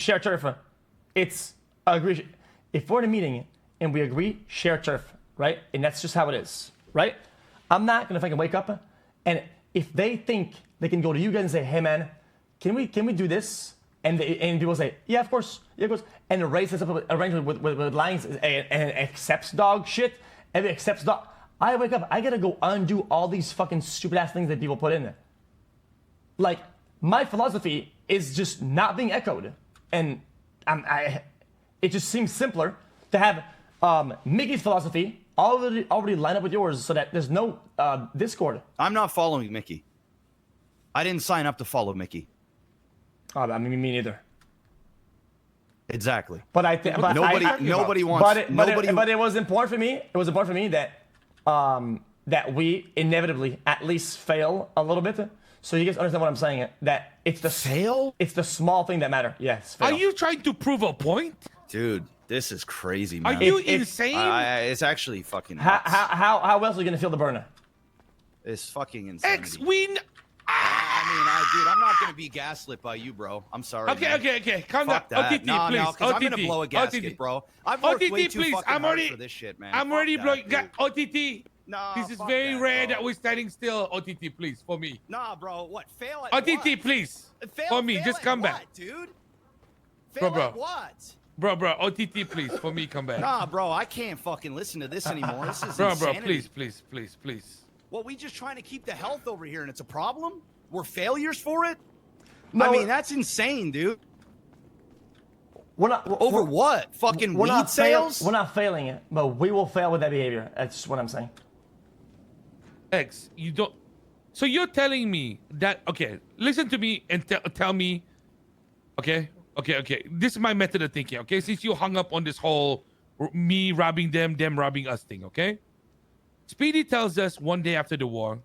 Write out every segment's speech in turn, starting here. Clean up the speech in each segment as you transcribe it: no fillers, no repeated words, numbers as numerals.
share turf. It's agree. If we're in a meeting and we agree, share turf, right? And that's just how it is, right? I'm not gonna fucking wake up and if they think they can go to you guys and say, hey man, can we do this? And people say, yeah, of course, And the race sets up an arrangement with Lions and accepts dog shit, and it accepts dog. I wake up, I gotta go undo all these fucking stupid ass things that people put in there. Like, my philosophy is just not being echoed. And it just seems simpler to have Mickey's philosophy already line up with yours so that there's no discord. I'm not following Mickey. I didn't sign up to follow Mickey. Oh, I mean, me neither. Exactly. But I think nobody wants. But it was important for me. It was important for me that we inevitably at least fail a little bit. So you guys understand what I'm saying? That it's the fail. It's the small thing that matter. Yes. Fail. Are you trying to prove a point, dude? This is crazy, man. Are you insane? It's actually fucking nuts. How else are you gonna feel the burner? It's fucking insane. X-Win. Dude, I'm not gonna be gaslit by you, bro. I'm sorry. Okay. Calm down. OTT, no, please. because I'm gonna blow a gasket, bro. I've worked way too fucking hard for this shit, man. I'm already blowing. OTT. No, this is very rare that we're standing still. OTT, please, for me. Nah, bro. What? Fail at OTT, what? please. Fail, for me, just come back, dude. Fail bro. At what? Bro, OTT, please, for me, come back. Nah, bro, I can't fucking listen to this anymore. This is bro, insanity. please. Well, we just trying to keep the health over here, and it's a problem? We're failures for it? No, I mean, that's insane, dude. We're not over what? Fucking weed sales? We're not failing it, but we will fail with that behavior. That's what I'm saying. X, you don't. So you're telling me that? Okay, listen to me and tell me. Okay. This is my method of thinking. Okay, since you hung up on this whole me robbing them robbing us thing. Okay. Speedy tells us one day after the war,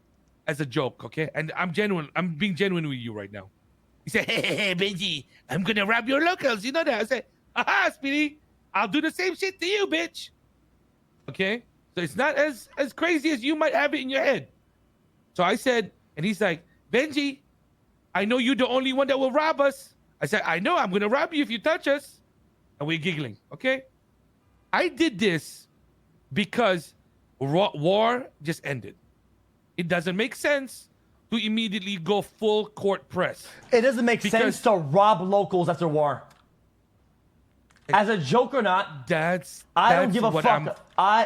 as a joke. Okay, and I'm genuine. I'm being genuine with you right now. He said, hey, Benji, I'm gonna rob your locals. You know that? I said, aha, Speedy, I'll do the same shit to you, bitch. Okay? So it's not as crazy as you might have it in your head. So I said, and he's like, Benji, I know you're the only one that will rob us. I said, I know, I'm gonna rob you if you touch us. And we're giggling, okay? I did this because war just ended. It doesn't make sense to immediately go full court press. It doesn't make sense to rob locals after war. As a joke or not, I don't give a fuck.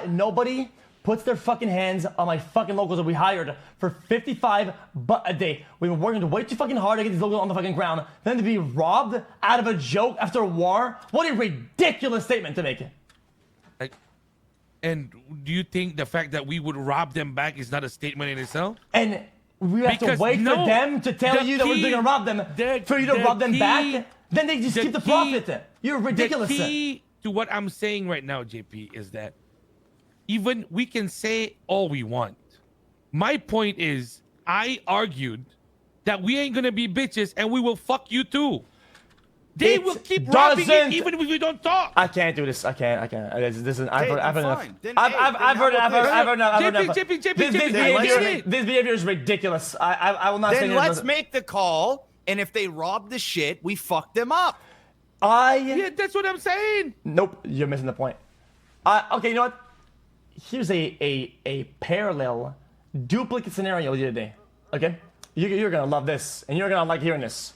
Nobody puts their fucking hands on my fucking locals that we hired for 55 but a day. We've been working way too fucking hard to get these locals on the fucking ground. Then to be robbed out of a joke after a war? What a ridiculous statement to make. And do you think the fact that we would rob them back is not a statement in itself? And we have to wait for them to tell you that we're going to rob them for you to rob them back? Then they just keep the profit. You're ridiculous. The key to what I'm saying right now, JP, is that even we can say all we want. My point is, I argued that we ain't going to be bitches and we will fuck you too. They will keep robbing it even if we don't talk. I can't do this. I can't. This is. I've heard enough. This behavior is ridiculous. I will not. Then let's make the call, and if they rob the shit, we fuck them up. Yeah, that's what I'm saying. Nope, you're missing the point. Okay, you know what? Here's a parallel, duplicate scenario the other day. Okay, you're gonna love this, and you're gonna like hearing this.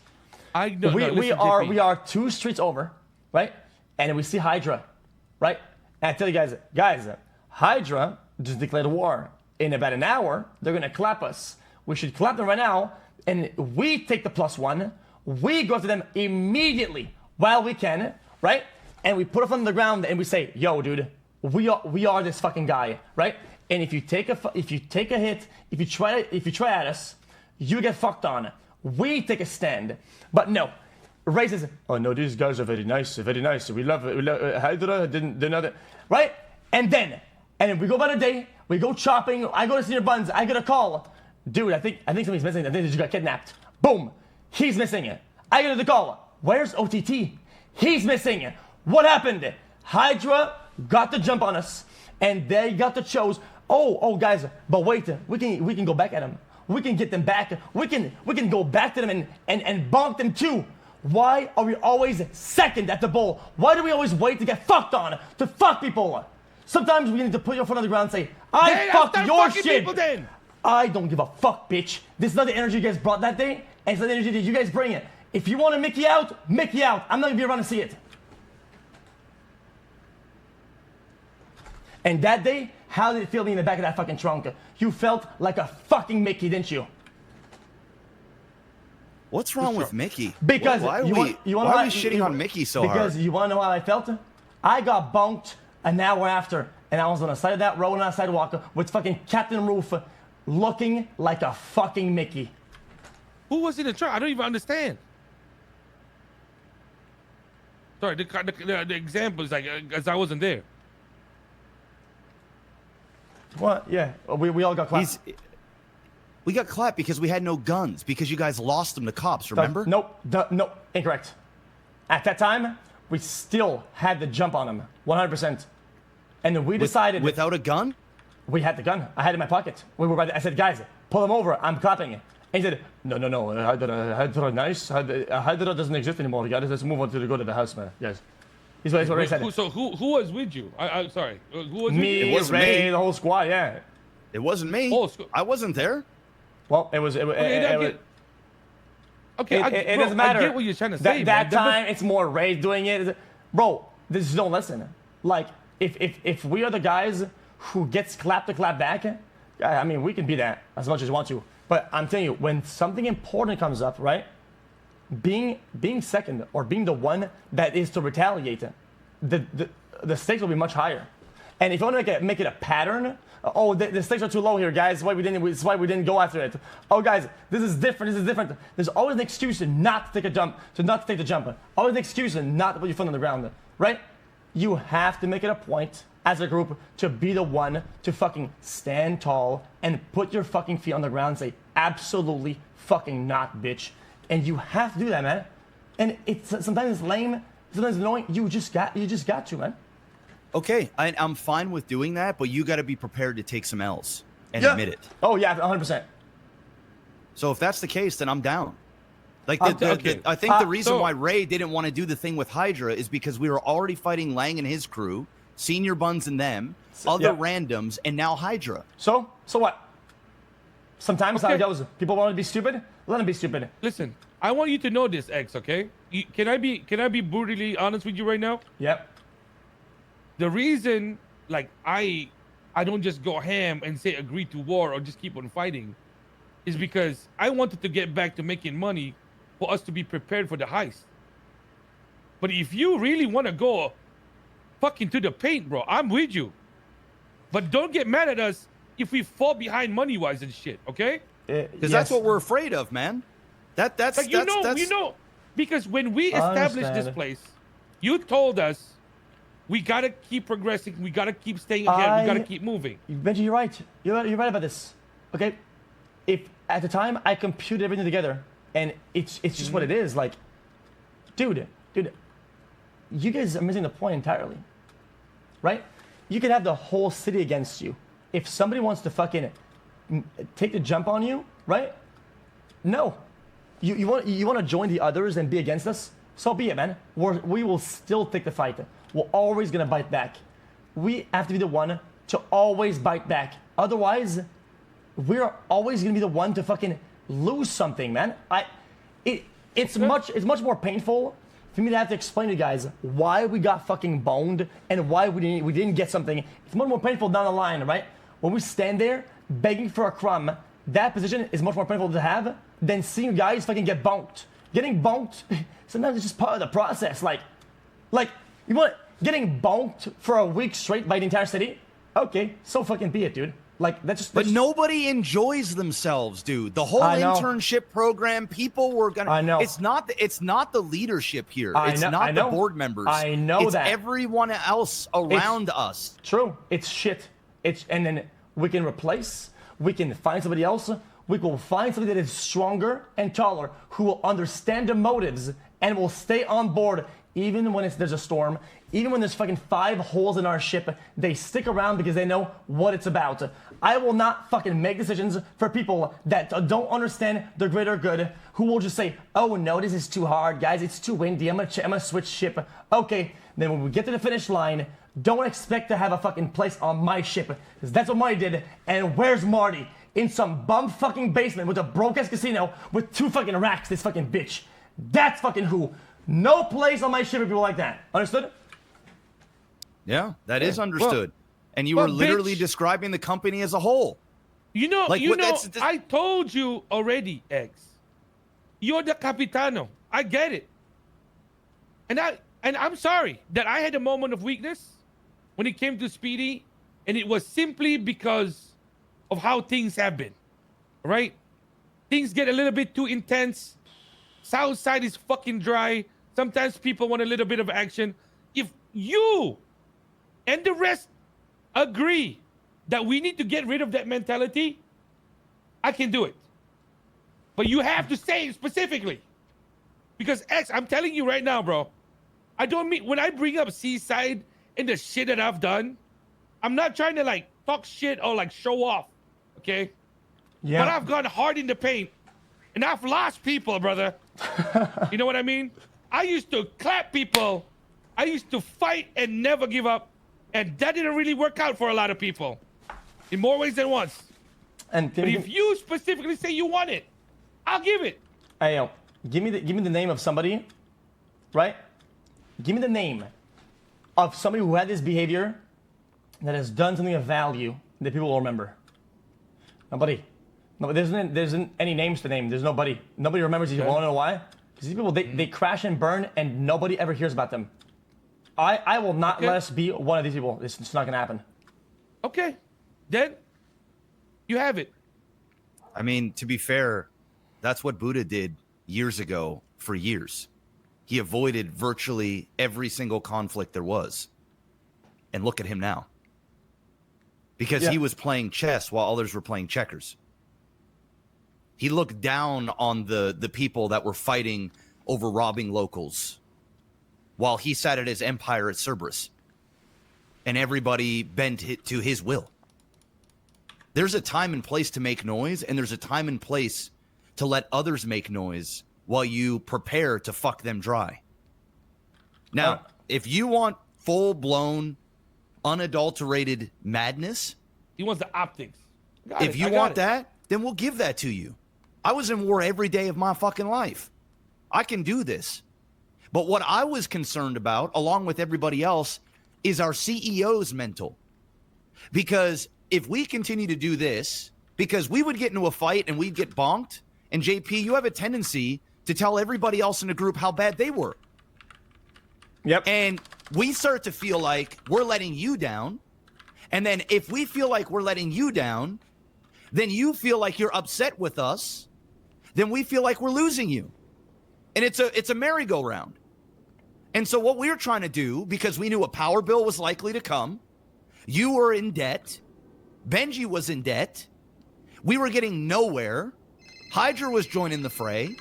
We are 2 streets over, right? And we see Hydra, right? And I tell you guys, Hydra just declared war. In about an hour, they're gonna clap us. We should clap them right now, and we take the +1. We go after them immediately while we can, right? And we put us on the ground and we say, "Yo, dude, we are this fucking guy, right? And if you take a hit, if you try at us, you get fucked on." We take a stand. But no, racism. Oh no, these guys are very nice. We love it. Hydra didn't know that, right? And then we go about a day. We go chopping. I go to Senior Buns. I get a call, dude. I think somebody's missing. I think they just got kidnapped. Boom, he's missing. I get the call. Where's OTT? He's missing. What happened? Hydra got the jump on us, and they got the chose. Oh, guys, but wait, we can go back at them. We can get them back. We can go back to them and bonk them too. Why are we always second at the bowl? Why do we always wait to get fucked on, to fuck people? Sometimes we need to put your foot on the ground and say, I fucked your shit. People then. I don't give a fuck, bitch. This is not the energy you guys brought that day, and it's not the energy that you guys bring it. If you want to Mickey out, Mickey out. I'm not gonna be around to see it. And that day, how did it feel being in the back of that fucking trunk? You felt like a fucking Mickey, didn't you? What's wrong with Mickey? Because why are we shitting on Mickey so hard? Because you want to know how I felt? I got bonked an hour after, and I was on the side of that road on that sidewalk with fucking Captain Roof looking like a fucking Mickey. Who was in the truck? I don't even understand. Sorry, the example is like, as I wasn't there. What? Yeah, we all got clapped. We got clapped because we had no guns, because you guys lost them to cops, remember? Nope, incorrect. At that time, we still had the jump on them, 100%. And then we decided... Without a gun? We had the gun. I had it in my pocket. I said, guys, pull them over. I'm clapping. And he said, no. Hydra doesn't exist anymore, guys. Let's move on to go to the house, man. Yes. He's what he said. So who was with you? I'm sorry. Who was me, with you? Ray, the whole squad, yeah. It wasn't me. I wasn't there. Well, it was... Okay, it doesn't matter. I get what you're trying to say, that time, it's more Ray doing it. Bro, this don't listen. Like, if we are the guys who gets clapped to clap back, I mean, we can be that as much as you want to. But I'm telling you, when something important comes up, right? Being second or being the one that is to retaliate, the stakes will be much higher. And if you want to make it a pattern, the stakes are too low here, guys. That's why we didn't go after it. Oh, guys, this is different. There's always an excuse to not take a jump, take the jump. Always an excuse to not put your foot on the ground, right? You have to make it a point as a group to be the one to fucking stand tall and put your fucking feet on the ground and say, absolutely fucking not, bitch. And you have to do that, man. And sometimes it's lame, sometimes it's annoying. You just got to, man. Okay, I'm fine with doing that, but you got to be prepared to take some L's and admit it. Oh yeah, 100%. So if that's the case, then I'm down. Like I think the reason why Ray didn't want to do the thing with Hydra is because we were already fighting Lang and his crew, Senior Buns and them, other randoms, and now Hydra. So what? Sometimes how it goes. People want to be stupid. Let them be stupid. Listen, I want you to know this, X. Okay? Can I be brutally honest with you right now? Yep. The reason, like, I don't just go ham and say agree to war or just keep on fighting is because I wanted to get back to making money for us to be prepared for the heist. But if you really want to go fucking to the paint, bro, I'm with you. But don't get mad at us if we fall behind money-wise and shit, okay? Because that's what we're afraid of, man. That's like, you know, because when we established this place, you told us we gotta keep progressing, we gotta keep staying ahead, we gotta keep moving. Benji, you're right. You're right about this. Okay? If at the time I computed everything together, and it's just what it is. Like, dude, you guys are missing the point entirely, right? You could have the whole city against you. If somebody wants to fucking take the jump on you, right? No, you want to join the others and be against us? So be it, man. We will still take the fight. We're always gonna bite back. We have to be the one to always bite back. Otherwise, we're always gonna be the one to fucking lose something, man. It's much more painful for me to have to explain to you guys why we got fucking boned and why we didn't get something. It's much more painful down the line, right? When we stand there begging for a crumb, that position is much more painful to have than seeing you guys fucking get bonked. Getting bonked, sometimes it's just part of the process. Like you want getting bonked for a week straight by the entire city? Okay, so fucking be it, dude. Like that's just. But nobody enjoys themselves, dude. The whole internship program, people were gonna. I know. It's not the leadership here. It's not the board members. I know it's that. everyone else around us. True. It's shit. And then we can replace. We can find somebody else. We will find somebody that is stronger and taller who will understand the motives and will stay on board even when there's a storm, even when there's fucking 5 holes in our ship, they stick around because they know what it's about. I will not fucking make decisions for people that don't understand the greater good, who will just say, oh no, this is too hard, guys, it's too windy, I'm gonna switch ship. Okay, then when we get to the finish line, don't expect to have a fucking place on my ship, because that's what Marty did. And where's Marty? In some bum fucking basement with a broke-ass casino with 2 fucking racks, this fucking bitch. That's fucking who. No place on my ship for people like that. Understood? Yeah, that is understood. And you were literally describing the company as a whole. You know, I told you already, X. You're the Capitano. I get it. And I'm sorry that I had a moment of weakness when it came to Speedy, and it was simply because of how things have been, right? Things get a little bit too intense. Southside is fucking dry. Sometimes people want a little bit of action. If you and the rest agree that we need to get rid of that mentality, I can do it. But you have to say it specifically. Because X, I'm telling you right now, bro, I don't mean, when I bring up Seaside and the shit that I've done, I'm not trying to like talk shit or like show off, okay? Yeah. But I've gone hard in the paint and I've lost people, brother. You know what I mean? I used to clap people. I used to fight and never give up. And that didn't really work out for a lot of people in more ways than once. But if you specifically say you want it, I'll give it. Hey, yo, give me the name of somebody, right? Give me the name of somebody who had this behavior that has done something of value that people will remember. Nobody. No, there isn't any names to name. There's nobody. Nobody remembers these people. Want to know why? Because these people, they crash and burn, and nobody ever hears about them. I will not let us be one of these people. It's not going to happen. Okay. Then you have it. I mean, to be fair, that's what Buddha did years ago for years. He avoided virtually every single conflict there was. And look at him now. Because he was playing chess while others were playing checkers. He looked down on the people that were fighting over robbing locals while he sat at his empire at Cerberus. And everybody bent to his will. There's a time and place to make noise, and there's a time and place to let others make noise while you prepare to fuck them dry. Now, if you want full-blown, unadulterated madness... He wants the optics. If you want that, then we'll give that to you. I was in war every day of my fucking life. I can do this. But what I was concerned about, along with everybody else, is our CEO's mental. Because if we continue to do this, because we would get into a fight and we'd get bonked, and JP, you have a tendency to tell everybody else in the group how bad they were. Yep. And we start to feel like we're letting you down. And then if we feel like we're letting you down, then you feel like you're upset with us. Then we feel like we're losing you. And it's a merry-go-round. And so what we're trying to do, because we knew a power bill was likely to come, you were in debt, Benji was in debt, we were getting nowhere, Hydra was joining the fray,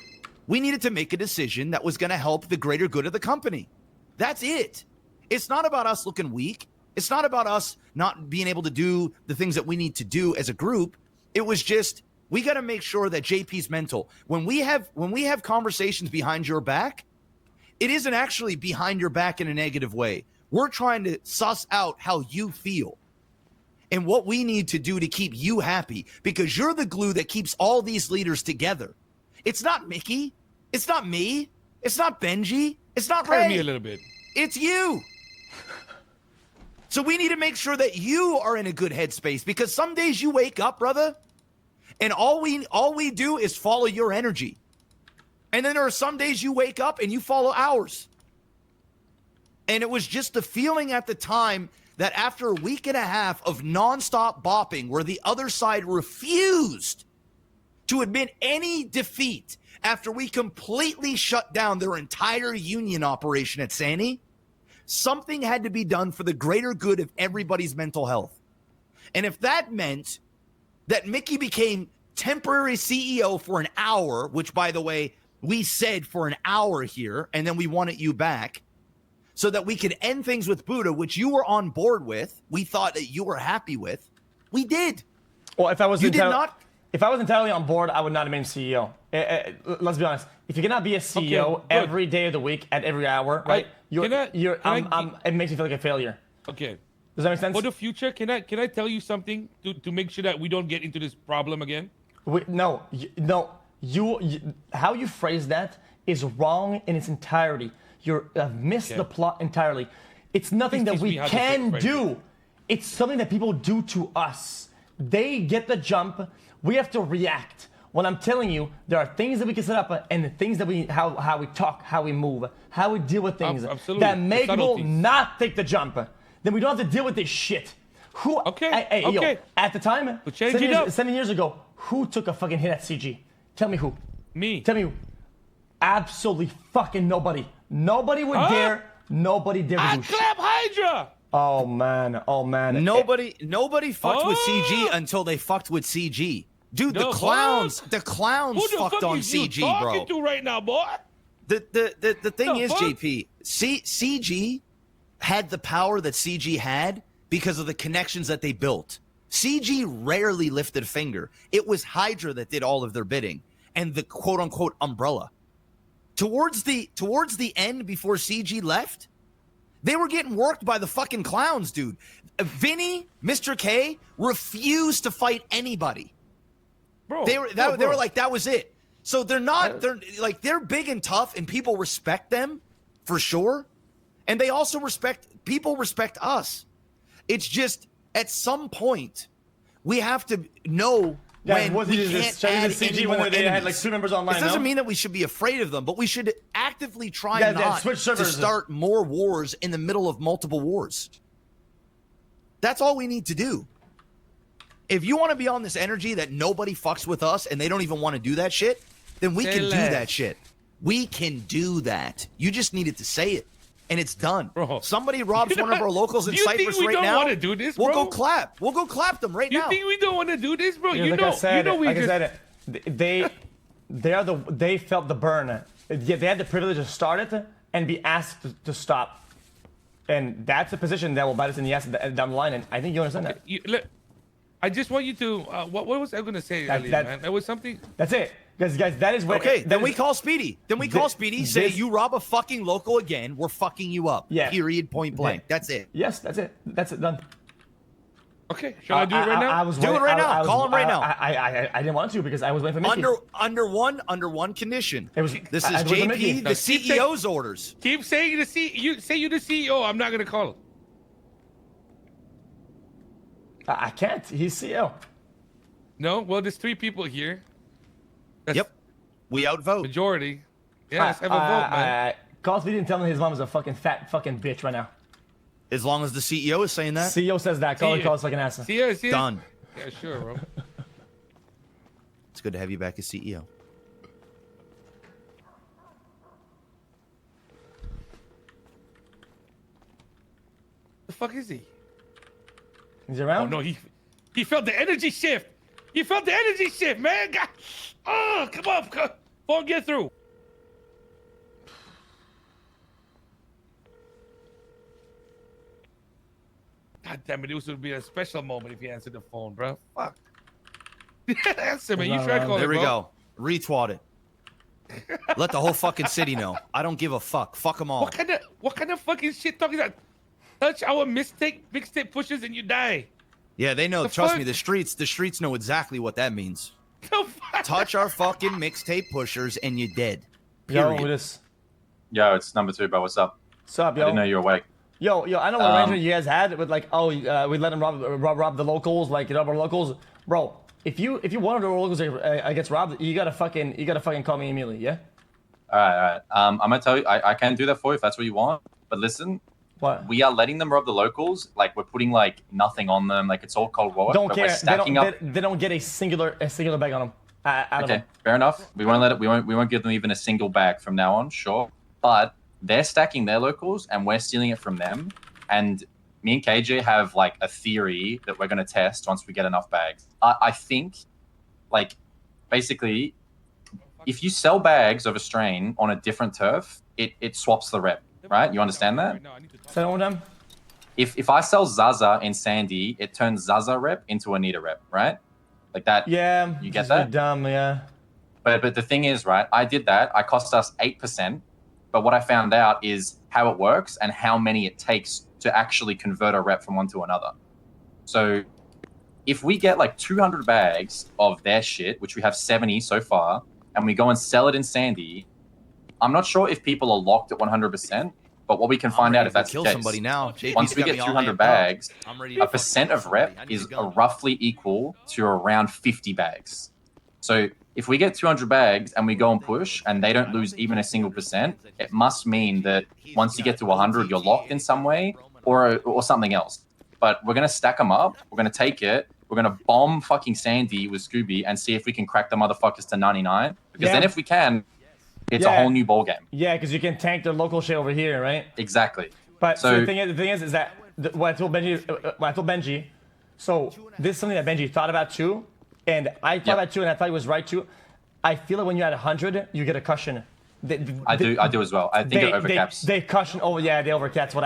we needed to make a decision that was going to help the greater good of the company. That's it. It's not about us looking weak. It's not about us not being able to do the things that we need to do as a group. It was just, we got to make sure that JP's mental. When we have conversations behind your back, it isn't actually behind your back in a negative way. We're trying to suss out how you feel and what we need to do to keep you happy, because you're the glue that keeps all these leaders together. It's not Mickey. It's not me. It's not Benji. It's not Ray. Me a little bit. It's you. So we need to make sure that you are in a good headspace, because some days you wake up, brother, and all we do is follow your energy. And then there are some days you wake up and you follow ours. And it was just the feeling at the time that after a week and a half of nonstop bopping, where the other side refused to admit any defeat after we completely shut down their entire union operation at Sani, something had to be done for the greater good of everybody's mental health. And if that meant that Mickey became temporary CEO for an hour, which, by the way, we said for an hour here, and then we wanted you back, so that we could end things with Buddha, which you were on board with. We thought that you were happy with. We did. Well, if I was You did not. If I was entirely on board, I would not have been CEO. Let's be honest. If you cannot be a CEO every day of the week at every hour, right? It makes me feel like a failure. Okay. Does that make sense? For the future, can I tell you something to make sure that we don't get into this problem again? No. How you phrase that is wrong in its entirety. You missed the plot entirely. It's nothing that we can do. It's something that people do to us. They get the jump. We have to react. When I'm telling you, there are things that we can set up and the things that how we talk, how we move, how we deal with things that make people not take the jump. Then we don't have to deal with this shit. Yo, at the time, 7 years ago, who took a fucking hit at CG? Tell me who. Me. Tell me who. Absolutely fucking nobody. Nobody would dare. Nobody dare to do shit. Clap Hydra! Oh man. Nobody fucked with CG until they fucked with CG. Dude, the clowns fucked on CG, bro. Who the fuck is you talking to right now, boy? The thing is, JP, CG had the power that CG had because of the connections that they built. CG rarely lifted a finger. It was Hydra that did all of their bidding and the quote unquote umbrella. Towards the end, before CG left, they were getting worked by the fucking clowns, dude. Vinny, Mr. K refused to fight anybody. Bro, they were like, that was it. So they're big and tough, and people respect them for sure. And they also respect us. It's just at some point we have to know when we can't add any more enemies. Had like 2 members online. This doesn't mean that we should be afraid of them, but we should actively try not to start more wars in the middle of multiple wars. That's all we need to do. If you want to be on this energy that nobody fucks with us and they don't even want to do that shit, then we can do that shit. We can do that. You just needed to say it. And it's done. Bro, somebody robs one of our locals in Cyprus right now. Want to do this, bro? We'll go clap. We'll go clap them right now. You think we don't want to do this, bro? Yeah, they felt the burn. They had the privilege to start it and be asked to stop. And that's a position that will bite us in the ass down the line. And I think you understand that. I just want you to. What was I going to say earlier, man? There was something. That's it. Guys, that is what. Okay, then we call Speedy. Say you rob a fucking local again, we're fucking you up. Yeah. Period. Point blank. That's it. Yes, that's it. That's it. Done. Okay. Shall I do it right now? Do it right now. Call him right now. I didn't want to because I was waiting for Mickey. Under one condition. This is JP, the CEO's orders. Keep saying you the CEO. I'm not gonna call him. I can't. He's CEO. No. Well, there's 3 people here. Yep. We outvote. Majority. Yeah, let's have a vote, man. Cosby didn't tell me his mom is a fucking fat fucking bitch right now. As long as the CEO is saying that. CEO says that. Call us like an ass. CEO. Done. Yeah, sure, bro. It's good to have you back as CEO. The fuck is he? He's around? Oh no, he felt the energy shift. He felt the energy shift, man. God. Oh, come on, phone, get through. God damn it, this would be a special moment if you answered the phone, bro. Fuck. Answer me. You try calling. There we go. Retweet it. Let the whole fucking city know. I don't give a fuck. Fuck them all. What kind of fucking shit talking about? Touch our mixtape pushes and you die. Yeah, they know. Trust me, the streets know exactly what that means. Touch our fucking mixtape pushers and you're dead. Period. Yo, it's number 2, bro. What's up? What's up, yo? I didn't know you were awake. Yo, I know what arrangement you guys had with like, we let them rob the locals, like rob our locals, bro. If you one of the locals gets robbed, you gotta fucking call me immediately, yeah? All right. I'm gonna tell you, I can do that for you if that's what you want. But listen, what? We are letting them rob the locals. Like we're putting like nothing on them. Like it's all cold war. Don't care. They don't get a singular bag on them. Okay, fair enough. We won't give them even a single bag from now on. Sure, but they're stacking their locals and we're stealing it from them. And me and KJ have like a theory that we're going to test once we get enough bags. I think, like, basically, if you sell bags of a strain on a different turf, it swaps the rep. right? You understand that? Say that one more time. If I sell Zaza in Sandy, it turns Zaza rep into Anita rep, right? Like that. Yeah. You get it's that? Dumb, yeah. But the thing is, right? I did that. I cost us 8%. But what I found out is how it works and how many it takes to actually convert a rep from one to another. So if we get like 200 bags of their shit, which we have 70 so far, and we go and sell it in Sandy, I'm not sure if people are locked at 100%, but what we can find out if that's the kill case. somebody now. JP's Once we got get me all 200 amped bags, up. I'm ready a percent of rep is roughly equal to around 50 bags. So if we get 200 bags and we go and push and they don't lose even a single percent, it must mean that once you get to 100, you're locked in some way or something else. But we're going to stack them up. We're going to take it. We're going to bomb fucking Sandy with Scooby and see if we can crack the motherfuckers to 99. Because then if we can, it's a whole new ball game. Yeah, because you can tank the local shit over here, right? Exactly. But so the thing is that what I told Benji, so this is something that Benji thought about too, and I thought about too, and I thought he was right too. I feel like when you're at 100, you get a cushion. I do as well. I think it overcaps. They cushion. Oh yeah, they overcaps. What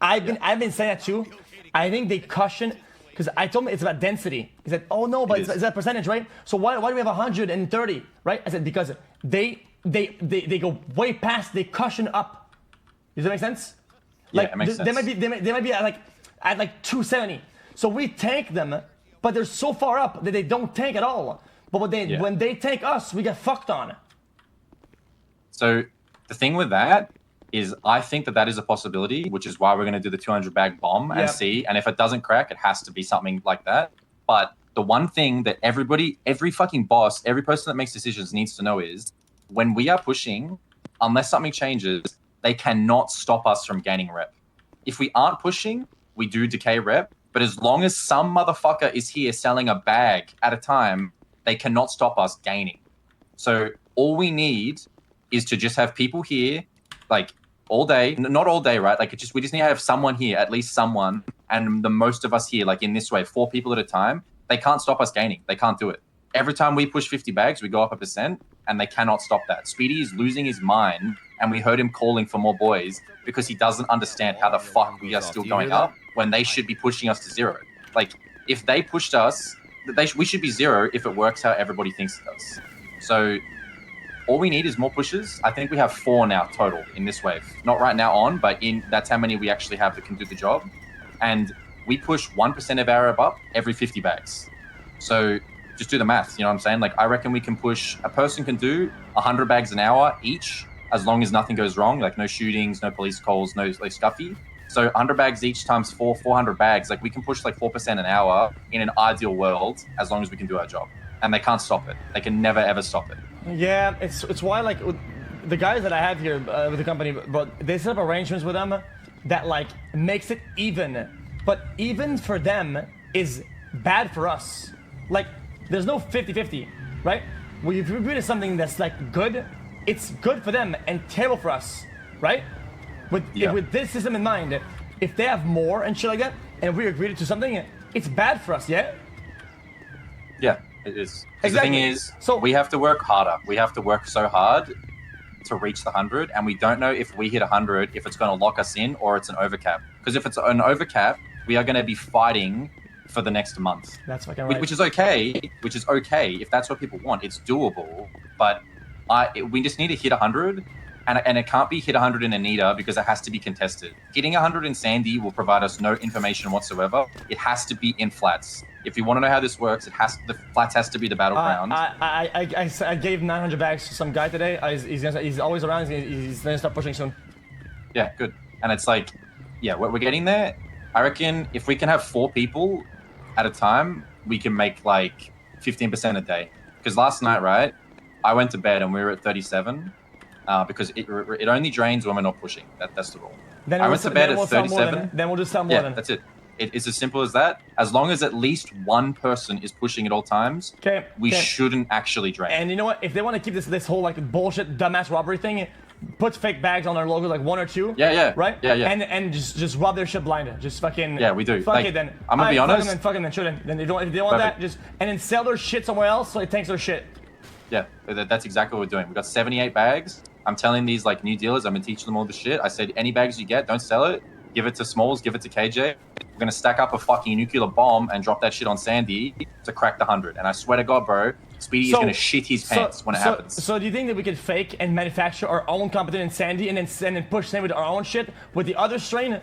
I've been saying that too. I think they cushion because I told him it's about density. He said, "Oh no, but it's a percentage, right? So why do we have 130, right?" I said because they go way past. They cushion up. Does that make sense? Like, yeah, it makes sense. They might be at like 270. So we tank them, but they're so far up that they don't tank at all. But when they tank us, we get fucked on. So the thing with that is I think that is a possibility, which is why we're going to do the 200 bag bomb and see. And if it doesn't crack, it has to be something like that. But the one thing that every fucking boss, every person that makes decisions needs to know is when we are pushing, unless something changes, they cannot stop us from gaining rep. If we aren't pushing, we do decay rep. But as long as some motherfucker is here selling a bag at a time, they cannot stop us gaining. So all we need is to just have people here, like all day, not all day, right? Like we just need to have someone here, at least someone, and the most of us here, like in this way, 4 people at a time. They can't stop us gaining. They can't do it. Every time we push 50 bags, we go up 1%, and they cannot stop that. Speedy is losing his mind, and we heard him calling for more boys because he doesn't understand how the fuck we are still going up when they should be pushing us to 0. Like if they pushed us, we should be 0 if it works how everybody thinks it does. So all we need is more pushes. I think we have 4 now total in this wave. Not right now on, but that's how many we actually have that can do the job. And we push 1% of our rep up every 50 bags. So just do the math, you know what I'm saying? Like I reckon we can push, a person can do 100 bags an hour each, as long as nothing goes wrong, like no shootings, no police calls, no like scuffy. So 100 bags each times 400 bags. Like we can push like 4% an hour in an ideal world, as long as we can do our job. And they can't stop it. They can never ever stop it. Yeah, it's why like the guys that I have here with the company, but they set up arrangements with them that like makes it even. But even for them is bad for us. Like there's no 50-50, right? Well, if we agree to something that's like good, it's good for them and terrible for us, right? With this system in mind, if they have more and shit like that, and we agree to something, it's bad for us, yeah? Yeah, it is. Exactly. The thing is, we have to work harder. We have to work so hard to reach the 100, and we don't know if we hit 100, if it's going to lock us in or it's an overcap. Because if it's an overcap, we are going to be fighting for the next month. That's fucking right. Which is okay. Which is okay if that's what people want. It's doable, but we just need to hit 100. And it can't be hit 100 in Anita because it has to be contested. Hitting 100 in Sandy will provide us no information whatsoever. It has to be in flats. If you want to know how this works, the flats has to be the battleground. I gave 900 bags to some guy today. He's always around. He's gonna start pushing soon. Yeah, good. And it's like, yeah, we're getting there. I reckon if we can have 4 people at a time, we can make like 15% a day. Because last night, right, I went to bed and we were at 37. Because it only drains when we're not pushing. That's the rule. Then I went to bed at 37. Then we'll just sell more. Yeah, that's it. It's as simple as that. As long as at least one person is pushing at all times, we shouldn't actually drain. And you know what? If they want to keep this whole like bullshit dumbass robbery thing, put fake bags on their logo, like 1 or 2. Yeah. Right? Yeah. And just rob their shit blind. Just fucking. Yeah, we do. Fuck like, it then. I'm gonna be honest. Fuck them then shouldn't. Then if they want that, just and then sell their shit somewhere else so it tanks their shit. Yeah, that's exactly what we're doing. We've got 78 bags. I'm telling these like new dealers, I'm gonna teach them all the shit. I said, any bags you get, don't sell it. Give it to Smalls, give it to KJ. We're gonna stack up a fucking nuclear bomb and drop that shit on Sandy to crack the 100. And I swear to God, bro, Speedy is gonna shit his pants when it happens. So do you think that we could fake and manufacture our own competition in Sandy and then push Sandy with our own shit with the other strain?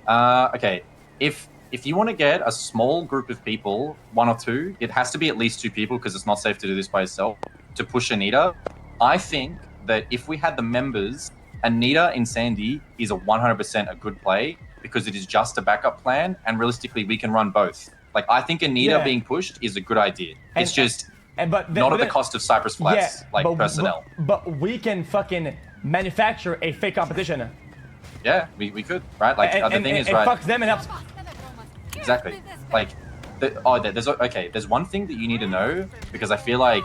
Okay. If you want to get a small group of people, 1 or 2, it has to be at least 2 people because it's not safe to do this by yourself, to push Anita. I think that if we had the members, Anita in Sandy is a 100% a good play because it is just a backup plan, and realistically, we can run both. Like, I think Anita being pushed is a good idea. It's just not at the cost of Cypress Flats, personnel. But we can fucking manufacture a fake competition. Yeah, we could, right? Like, the thing is, it right? fucks them and helps. Exactly. Like, there's one thing that you need to know, because I feel like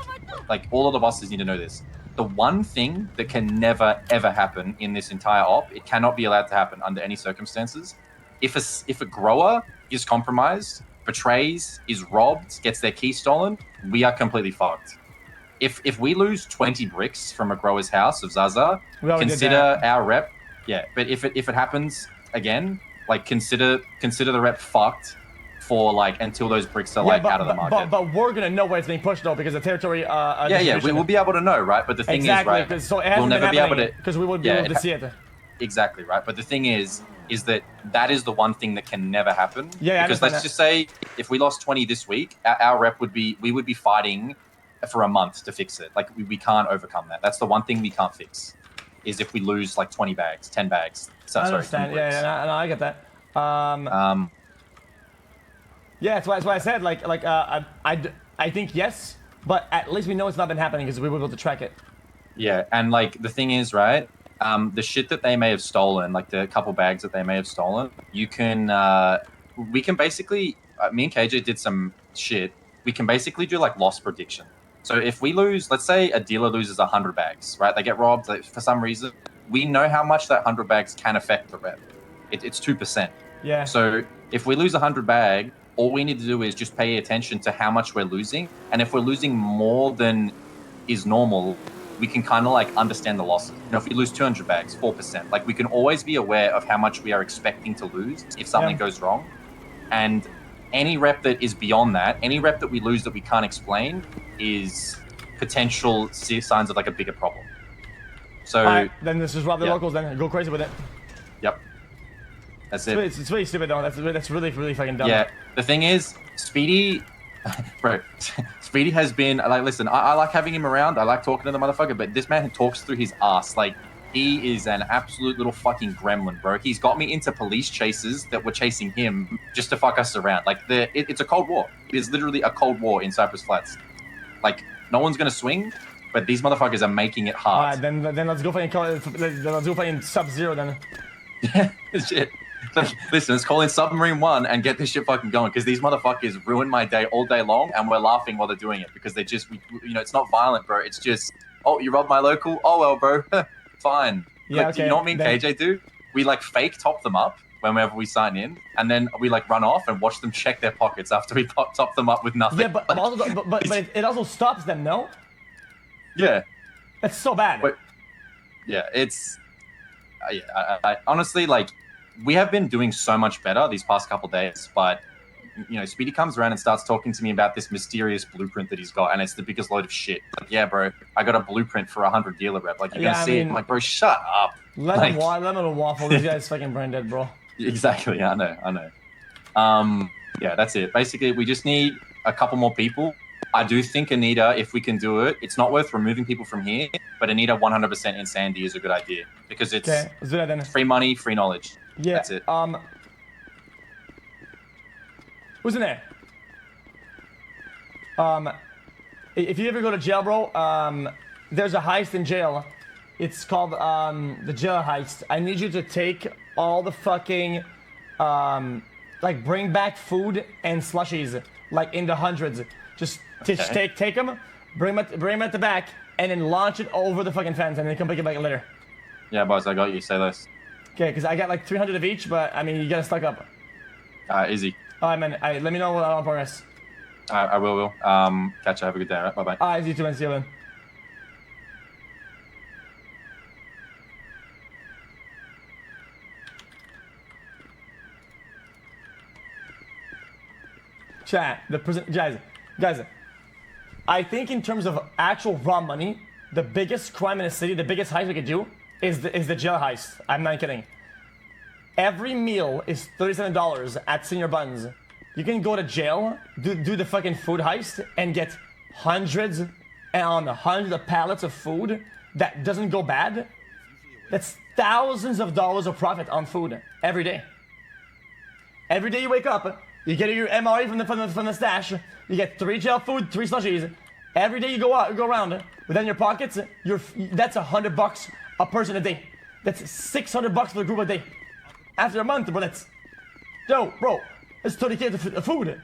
all of the bosses need to know this. The one thing that can never ever happen in this entire op, it cannot be allowed to happen under any circumstances. If a grower is compromised, betrays, is robbed, gets their key stolen, we are completely fucked. If we lose 20 bricks from a grower's house of Zaza, consider our rep. Yeah, but if it happens again, like consider the rep fucked for like until those bricks are out of the market. But we're gonna know where it's being pushed though because the territory. We'll be able to know, right? But the thing is, right? So we'll never be able to because we won't be able to see it. Exactly right. But the thing is that is the one thing that can never happen. Yeah. Because let's just say if we lost 20 this week, our rep would be fighting for a month to fix it. Like we can't overcome that. That's the one thing we can't fix. Is if we lose like 20 bags, 10 bags. So, I understand. Yeah, I get that. Yeah, that's why I said I think yes, but at least we know it's not been happening because we were able to track it. Yeah, and like the thing is, right? The shit that they may have stolen, like the couple bags that they may have stolen, we can basically, me and KJ did some shit. We can basically do like loss prediction. So if we lose, let's say a dealer loses 100 bags, right? They get robbed for some reason. We know how much that 100 bags can affect the rep. It's 2%. Yeah. So if we lose 100 bag, all we need to do is just pay attention to how much we're losing. And if we're losing more than is normal, we can kind of like understand the losses. You know, if we lose 200 bags, 4%, like we can always be aware of how much we are expecting to lose if something goes wrong. And any rep that is beyond that, any rep that we lose that we can't explain is potential signs of like a bigger problem. So all right, then this is rob the locals then. Go crazy with it. Yep. That's it. It's really stupid though. That's really fucking dumb. Yeah. The thing is, Speedy, bro, Speedy has been like, listen, I like having him around. I like talking to the motherfucker, but this man talks through his ass. Like, he is an absolute little fucking gremlin, bro. He's got me into police chases that were chasing him just to fuck us around. Like, it's a cold war. It is literally a cold war in Cypress Flats. Like, no one's gonna swing, but these motherfuckers are making it hard. All right, then let's go find Sub-Zero then. Yeah, shit. Listen, let's call in Submarine 1 and get this shit fucking going, because these motherfuckers ruin my day all day long, and we're laughing while they're doing it because they just, it's not violent, bro. It's just, oh, you robbed my local? Oh, well, bro. Fine. Yeah, like, okay. You know what me and KJ do? We, like, fake top them up whenever we sign in, and then we, like, run off and watch them check their pockets after we top them up with nothing. Yeah, but it also stops them, no? Yeah. That's so bad. But, yeah, it's... I honestly, like... We have been doing so much better these past couple days, but Speedy comes around and starts talking to me about this mysterious blueprint that he's got, and it's the biggest load of shit. Like, yeah, bro, I got a blueprint for 100 dealer rep. Like, you're gonna see it. I'm like, bro, shut up. Let him waffle. This guy's fucking brain dead, bro. Exactly, I know. Yeah, that's it. Basically, we just need a couple more people. I do think Anita, if we can do it, it's not worth removing people from here, but Anita 100% in Sandy is a good idea because it's let's do that then. Free money, free knowledge. Yeah. That's it. Who's in there? If you ever go to jail, bro, there's a heist in jail. It's called the jail heist. I need you to take all the fucking like bring back food and slushies, like in the hundreds. Just take them, bring them at the back, and then launch it over the fucking fence, and then come pick it back later. Yeah, boss, I got you. Say less. Okay, because I got like 300 of each, but I mean, you gotta stock up. Easy. All right, man. Let me know when I'm on progress. I will. Catch you. Have a good day. Right? Bye bye. You too, man. See you then. Chat, the prison, guys, I think in terms of actual raw money, the biggest crime in a city, the biggest heist we could do is the jail heist. I'm not kidding. Every meal is $37 at Senior Buns. You can go to jail, do the fucking food heist, and get hundreds of pallets of food that doesn't go bad. That's thousands of dollars of profit on food every day. Every day you wake up, you get your MRE from the stash. You get 3 jail food, 3 slushies. Every day you go around within your pockets. That's $100 a person a day. That's $600 for the group a day. After a month, bro, that's bro. It's 30K of food.